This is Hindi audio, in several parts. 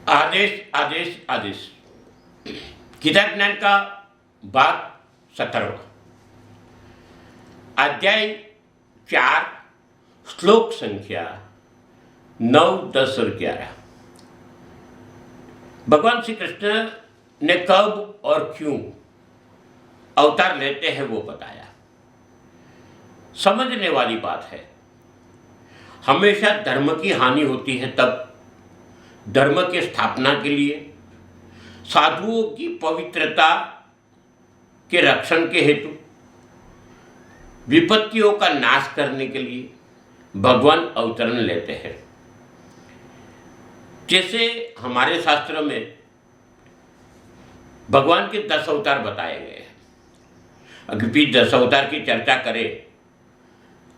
आदेश आदेश आदेश। गीता ज्ञान का भाग 17, अध्याय 4, श्लोक संख्या 9, 10 और 11। भगवान श्री कृष्ण ने कब और क्यों अवतार लेते हैं वो बताया। समझने वाली बात है, हमेशा धर्म की हानि होती है तब धर्म की स्थापना के लिए, साधुओं की पवित्रता के रक्षण के हेतु, विपत्तियों का नाश करने के लिए भगवान अवतरण लेते हैं। जैसे हमारे शास्त्रों में भगवान के 10 अवतार बताए गए हैं। अगर भी 10 अवतार की चर्चा करें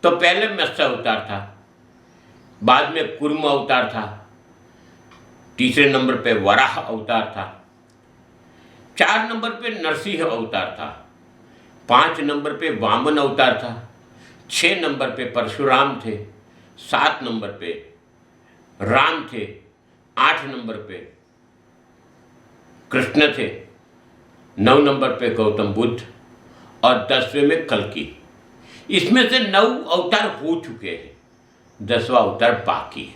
तो पहले मत्स्य अवतार था, बाद में कूर्म अवतार था, तीसरे नंबर पे वराह अवतार था, 4 नंबर पे नरसिंह अवतार था, 5 नंबर पे वामन अवतार था, 6 नंबर पे परशुराम थे, 7 नंबर पे राम थे, 8 नंबर पे कृष्ण थे, 9 नंबर पे गौतम बुद्ध और 10वें में कल्कि। इसमें से 9 अवतार हो चुके हैं, 10वां अवतार बाकी है।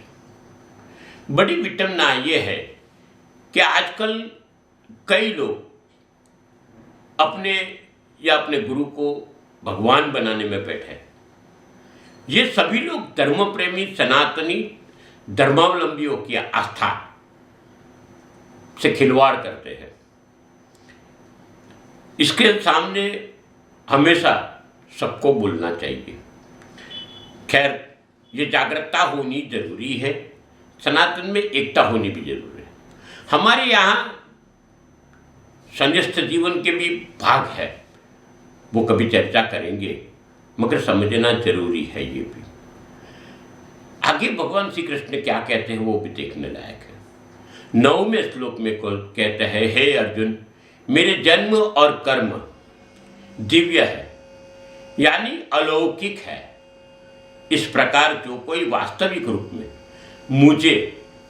बड़ी विटंबना ये है कि आजकल कई लोग अपने या अपने गुरु को भगवान बनाने में बैठे। ये सभी लोग धर्म प्रेमी सनातनी धर्मावलंबियों की आस्था से खिलवाड़ करते हैं। इसके सामने हमेशा सबको बोलना चाहिए। खैर, ये जागरूकता होनी जरूरी है, सनातन में एकता होनी भी जरूरी है। हमारे यहाँ संन्यास्त जीवन के भी भाग है, वो कभी चर्चा करेंगे, मगर समझना जरूरी है ये भी। आगे भगवान श्री कृष्ण क्या कहते हैं वो भी देखने लायक है। 9वें श्लोक में कहते हैं, हे अर्जुन, मेरे जन्म और कर्म दिव्य है, यानी अलौकिक है। इस प्रकार जो कोई वास्तविक रूप में मुझे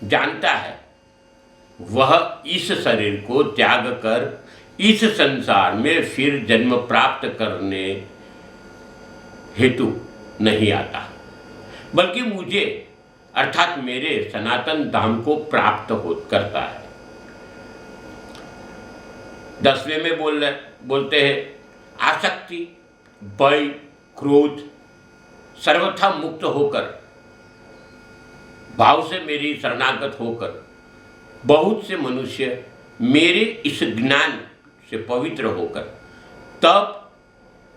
जानता है, वह इस शरीर को त्याग कर इस संसार में फिर जन्म प्राप्त करने हेतु नहीं आता, बल्कि मुझे अर्थात मेरे सनातन धाम को प्राप्त करता है। 10वें में बोलते हैं, आसक्ति, भय, क्रोध सर्वथा मुक्त होकर, भाव से मेरी शरणागत होकर बहुत से मनुष्य मेरे इस ज्ञान से पवित्र होकर तब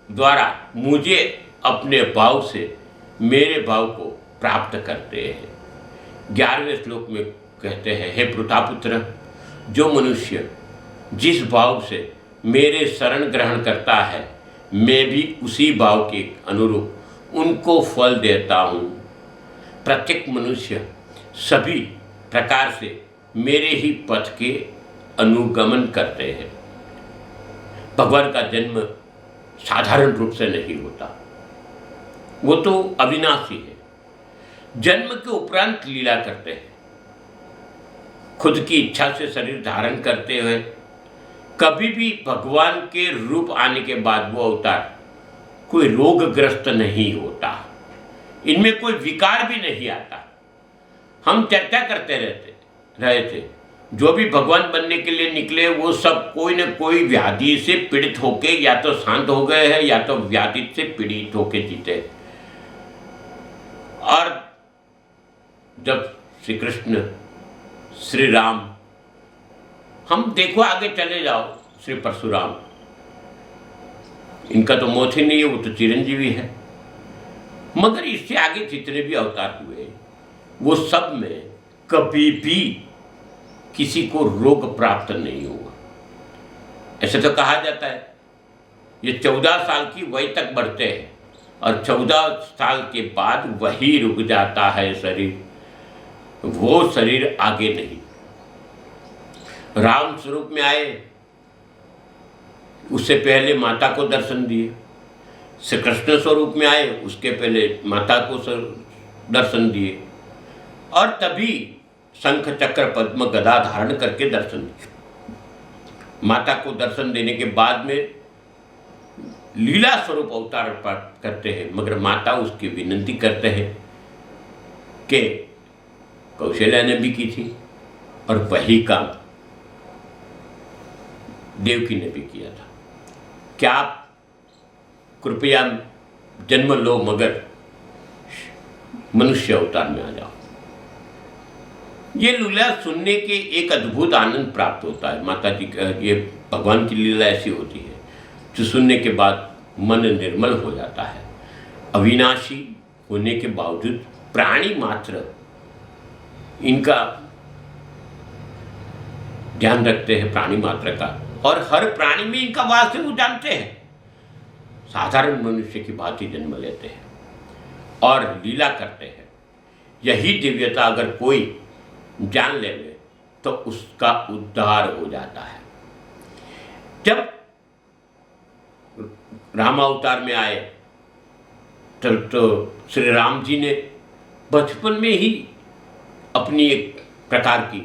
द्वारा मुझे अपने भाव से मेरे भाव को प्राप्त करते हैं। 11वें श्लोक में कहते हैं, हे पृथापुत्र, जो मनुष्य जिस भाव से मेरे शरण ग्रहण करता है, मैं भी उसी भाव के अनुरूप उनको फल देता हूँ। प्रत्येक मनुष्य सभी प्रकार से मेरे ही पथ के अनुगमन करते हैं। भगवान का जन्म साधारण रूप से नहीं होता, वो तो अविनाशी है। जन्म के उपरांत लीला करते हैं, खुद की इच्छा से शरीर धारण करते हुए कभी भी भगवान के रूप आने के बाद वो अवतार कोई रोगग्रस्त नहीं होता, इनमें कोई विकार भी नहीं आता। हम चर्चा करते रहे थे, जो भी भगवान बनने के लिए निकले वो सब कोई न कोई व्याधि से पीड़ित होके या तो शांत हो गए हैं या तो व्याधि से पीड़ित होके जीते। और जब श्री कृष्ण, श्री राम, हम देखो आगे चले जाओ, श्री परशुराम, इनका तो मौत ही नहीं है, वो तो चिरंजीवी है। मगर इससे आगे जितने भी अवतार हुए वो सब में कभी भी किसी को रोग प्राप्त नहीं हुआ। ऐसे तो कहा जाता है, ये 14 साल की वय तक बढ़ते हैं और 14 साल के बाद वही रुक जाता है शरीर, वो शरीर आगे नहीं। राम स्वरूप में आए, उससे पहले माता को दर्शन दिए। श्री कृष्ण स्वरूप में आए, उसके पहले माता को दर्शन दिए। और तभी शंख चक्र पद्म गदा धारण करके दर्शन दिया। माता को दर्शन देने के बाद में लीला स्वरूप अवतार प्राप्त करते हैं, मगर माता उसकी विनती करते हैं कि कौशल्या ने भी की थी और वही काम देवकी ने भी किया था, क्या आप कृपया जन्म लो मगर मनुष्य अवतार में आ जाओ। ये लीला सुनने के एक अद्भुत आनंद प्राप्त होता है। माता जी का ये भगवान की लीला ऐसी होती है जो सुनने के बाद मन निर्मल हो जाता है। अविनाशी होने के बावजूद प्राणी मात्र इनका ध्यान रखते हैं, प्राणी मात्र का, और हर प्राणी में इनका वास है, वो जानते हैं। साधारण मनुष्य की भांति जन्म लेते हैं और लीला करते हैं। यही दिव्यता अगर कोई जान ले तो उसका उद्धार हो जाता है। जब राम अवतार में आए तो श्री राम जी ने बचपन में ही अपनी एक प्रकार की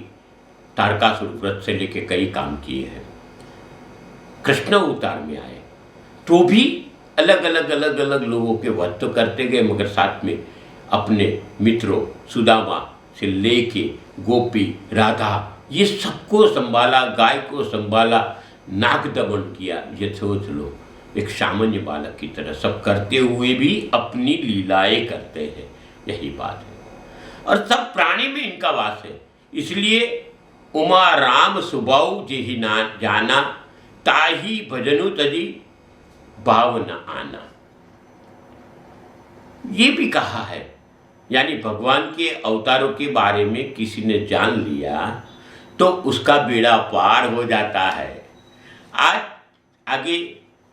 तारकासुर व्रत से लेके कई काम किए हैं। कृष्ण अवतार में आए तो भी अलग अलग लोगों के वध तो करते गए, मगर साथ में अपने मित्रों सुदामा से लेके गोपी राधा ये सबको संभाला, गाय को संभाला, नाग दमन किया। ये सोच लो, एक सामान्य बालक की तरह सब करते हुए भी अपनी लीलाएं करते हैं, यही बात है। और सब प्राणी में इनका वास है। इसलिए उमा राम सुबाऊ जेहि ना जाना, ताही भजनु तजी भाव न आना, ये भी कहा है। यानी भगवान के अवतारों के बारे में किसी ने जान लिया तो उसका बेड़ा पार हो जाता है। आज आगे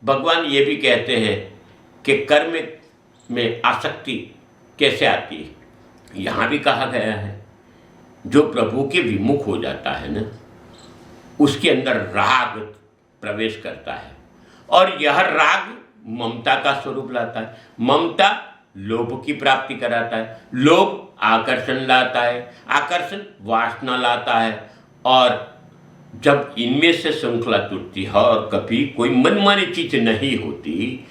भगवान ये भी कहते हैं कि कर्म में आसक्ति कैसे आती है। यहाँ भी कहा गया है जो प्रभु के विमुख हो जाता है ना, उसके अंदर राग प्रवेश करता है और यह राग ममता का स्वरूप लाता है। ममता लोभ की प्राप्ति कराता है, लोभ आकर्षण लाता है, आकर्षण वासना लाता है, और जब इनमें से श्रृंखला टूटती है और कभी कोई मनमानी चीज नहीं होती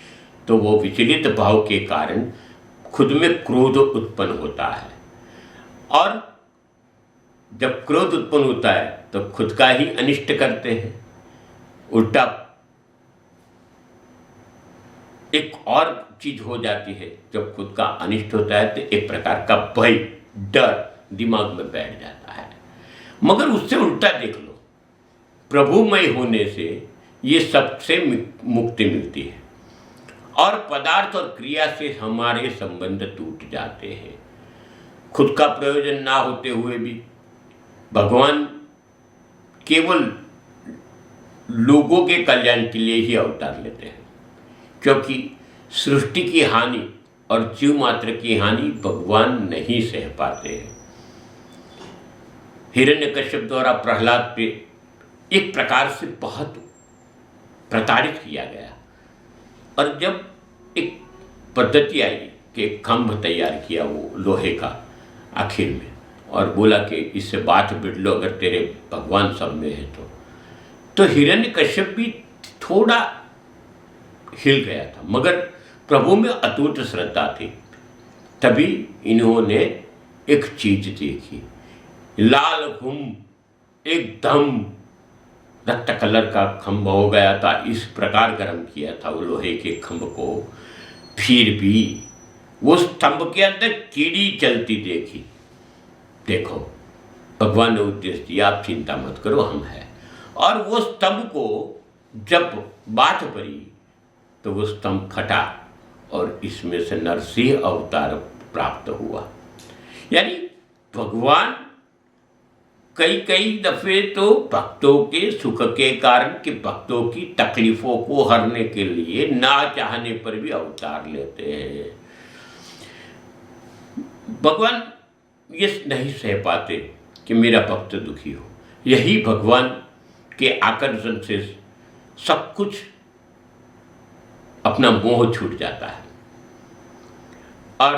तो वो विचलित भाव के कारण खुद में क्रोध उत्पन्न होता है, और जब क्रोध उत्पन्न होता है तो खुद का ही अनिष्ट करते हैं। उल्टा एक और चीज हो जाती है, जब खुद का अनिष्ट होता है तो एक प्रकार का भय, डर दिमाग में बैठ जाता है। मगर उससे उल्टा देख लो, प्रभुमय होने से ये सबसे मुक्ति मिलती है और पदार्थ और क्रिया से हमारे संबंध टूट जाते हैं। खुद का प्रयोजन ना होते हुए भी भगवान केवल लोगों के कल्याण के लिए ही अवतार लेते हैं, क्योंकि सृष्टि की हानि और जीव मात्र की हानि भगवान नहीं सह पाते हैं। हिरण्यकश्यप द्वारा प्रहलाद पे एक प्रकार से बहुत प्रताड़ित किया गया, और जब एक पद्धति आई कि एक खंभ तैयार किया वो लोहे का आखिर में, और बोला कि इससे बात बिड़ लो अगर तेरे भगवान सब में है तो हिरण्यकश्यप भी थोड़ा हिल गया था, मगर प्रभु में अटूट श्रद्धा थी। तभी इन्होंने एक चीज देखी, लाल घुम एकदम रक्त कलर का खंभ हो गया था, इस प्रकार गर्म किया था वो लोहे के खंभ को, फिर भी वो स्तंभ के अंदर कीड़ी चलती देखी। देखो भगवान ने उपदेश दिया, आप चिंता मत करो, हम हैं। और वो स्तंभ को जब बात पड़ी तो वो स्तंभ फटा और इसमें से नरसिंह अवतार प्राप्त हुआ। यानी भगवान कई दफे तो भक्तों के सुख के कारण के भक्तों की तकलीफों को हरने के लिए ना चाहने पर भी अवतार लेते हैं। भगवान ये नहीं सह पाते कि मेरा भक्त दुखी हो। यही भगवान के आकर्षण से सब कुछ अपना मोह छूट जाता है। और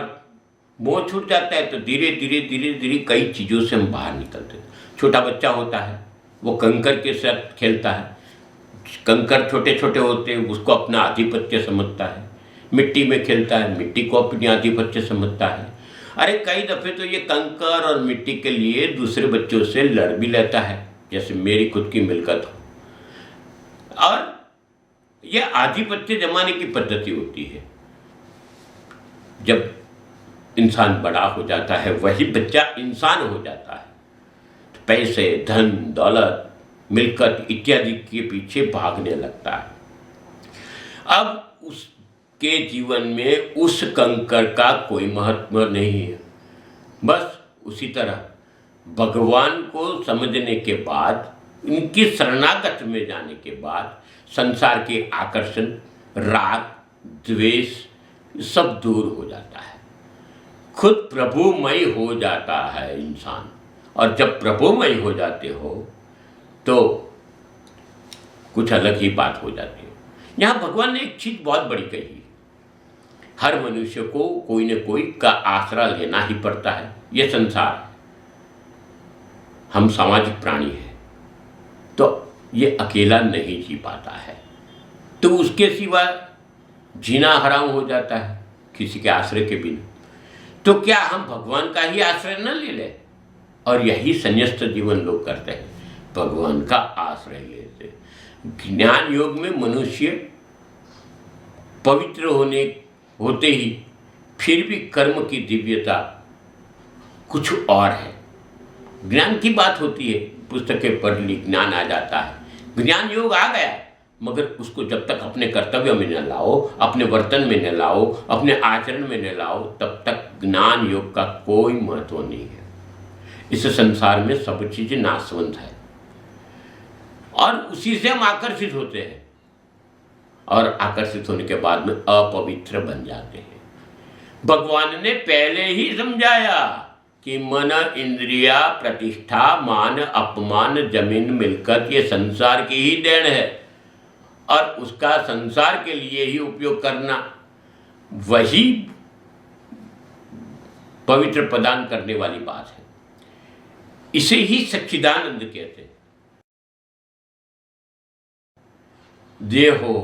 मोह छूट जाता है तो धीरे धीरे धीरे धीरे कई चीज़ों से हम बाहर निकलते हैं। छोटा बच्चा होता है, वो कंकर के साथ खेलता है, कंकर छोटे छोटे होते हैं, उसको अपना आधिपत्य समझता है। मिट्टी में खेलता है, मिट्टी को अपनी आधिपत्य समझता है। अरे कई दफ़े तो ये कंकर और मिट्टी के लिए दूसरे बच्चों से लड़ भी लेता है, जैसे मेरी खुद की मिलकत हो। और ये आधिपत्य जमाने की पद्धति होती है। जब इंसान बड़ा हो जाता है, वही बच्चा इंसान हो जाता है, तो पैसे, धन, दौलत, मिलकत इत्यादि के पीछे भागने लगता है। अब उसके जीवन में उस कंकर का कोई महत्व नहीं है। बस उसी तरह भगवान को समझने के बाद, इनकी शरणागत में जाने के बाद संसार के आकर्षण, राग, द्वेष सब दूर हो जाता है। खुद प्रभुमय हो जाता है इंसान। और जब प्रभुमय हो जाते हो तो कुछ अलग ही बात हो जाती है। यहाँ भगवान ने एक चीज़ बहुत बड़ी कही, हर मनुष्य को कोई न कोई का आसरा लेना ही पड़ता है। ये संसार है, हम सामाजिक प्राणी हैं, तो ये अकेला नहीं जी पाता है, तो उसके सिवा जीना हराम हो जाता है किसी के आश्रय के बिना। तो क्या हम भगवान का ही आश्रय न ले लें? और यही संन्यास्त जीवन लोग करते हैं, भगवान का आश्रय लेते। ज्ञान योग में मनुष्य पवित्र होते ही फिर भी कर्म की दिव्यता कुछ और है। ज्ञान की बात होती है, पुस्तकें पढ़ ली, ज्ञान आ जाता है, ज्ञान योग आ गया, मगर उसको जब तक अपने कर्तव्य में न लाओ, अपने वर्तन में न लाओ, अपने आचरण में न लाओ, तब तक ज्ञान योग का कोई महत्व नहीं है। इस संसार में सब चीज़ें नाशवंत है और उसी से हम आकर्षित होते हैं, और आकर्षित होने के बाद में अपवित्र बन जाते हैं। भगवान ने पहले ही समझाया कि मन, इंद्रिया, प्रतिष्ठा, मान, अपमान, जमीन, मिलकत ये संसार की ही देन है, और उसका संसार के लिए ही उपयोग करना वही पवित्र प्रदान करने वाली बात है। इसे ही सच्चिदानंद कहते हैं। देह हो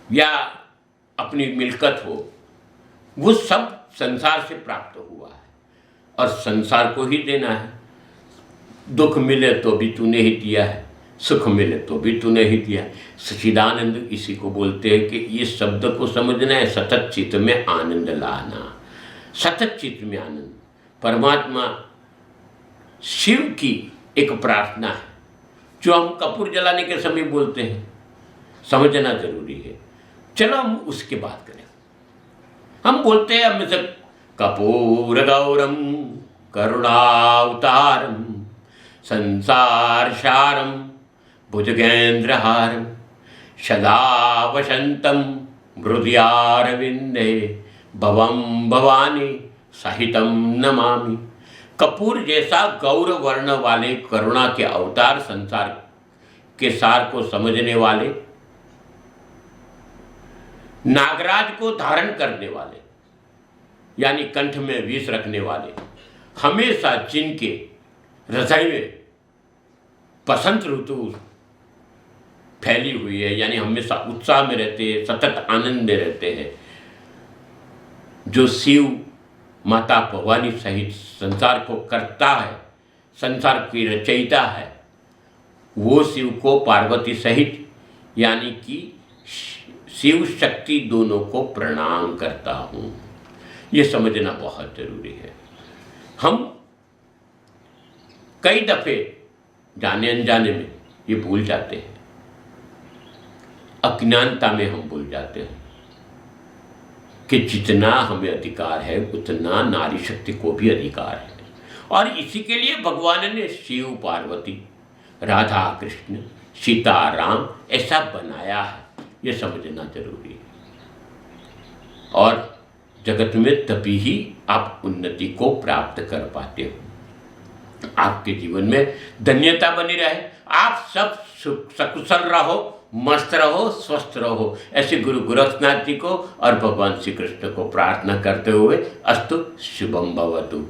या अपनी मिलकत हो, वो सब संसार से प्राप्त हुआ है और संसार को ही देना है। दुख मिले तो भी तूने ही दिया है, सुख मिले तो भी तूने ही दिया है। सच्चिदानंद इसी को बोलते हैं कि ये शब्द को समझना है, सतत चित्त में आनंद लाना। सतत चित्त में आनंद परमात्मा शिव की एक प्रार्थना है, जो हम कपूर जलाने के समय बोलते हैं, समझना जरूरी है। चलो हम उसके बात करें। हम बोलते हैं हम सब कपूर गौरम करुणावतारम संसार सारम भुजगेंद्रहारम सदा वसंतम हृदयारविंदे भवम भवानी सहितम नमामि। कपूर जैसा गौर वर्ण वाले करुणा के अवतार, संसार के सार को समझने वाले, नागराज को धारण करने वाले, यानी कंठ में विष रखने वाले, हमेशा जिनके हृदय में बसंत ऋतु फैली हुई है, यानी हमेशा उत्साह में रहते हैं, सतत आनंद में रहते हैं, जो शिव माता भवानी सहित संसार को करता है, संसार की रचयिता है, वो शिव को पार्वती सहित यानी कि शिव शक्ति दोनों को प्रणाम करता हूँ। ये समझना बहुत जरूरी है। हम कई दफ़े जाने अनजाने में ये भूल जाते हैं, अज्ञानता में हम भूल जाते हैं कि जितना हमें अधिकार है उतना नारी शक्ति को भी अधिकार है। और इसी के लिए भगवान ने शिव पार्वती, राधा कृष्ण, सीता राम ऐसा बनाया है, ये समझना जरूरी है। और जगत में तभी ही आप उन्नति को प्राप्त कर पाते हो। आपके जीवन में धन्यता बनी रहे, आप सब सकुशल रहो, मस्त रहो, स्वस्थ रहो। ऐसे गुरु गोरखनाथ जी को और भगवान श्री कृष्ण को प्रार्थना करते हुए अस्तु शुभम भवतु।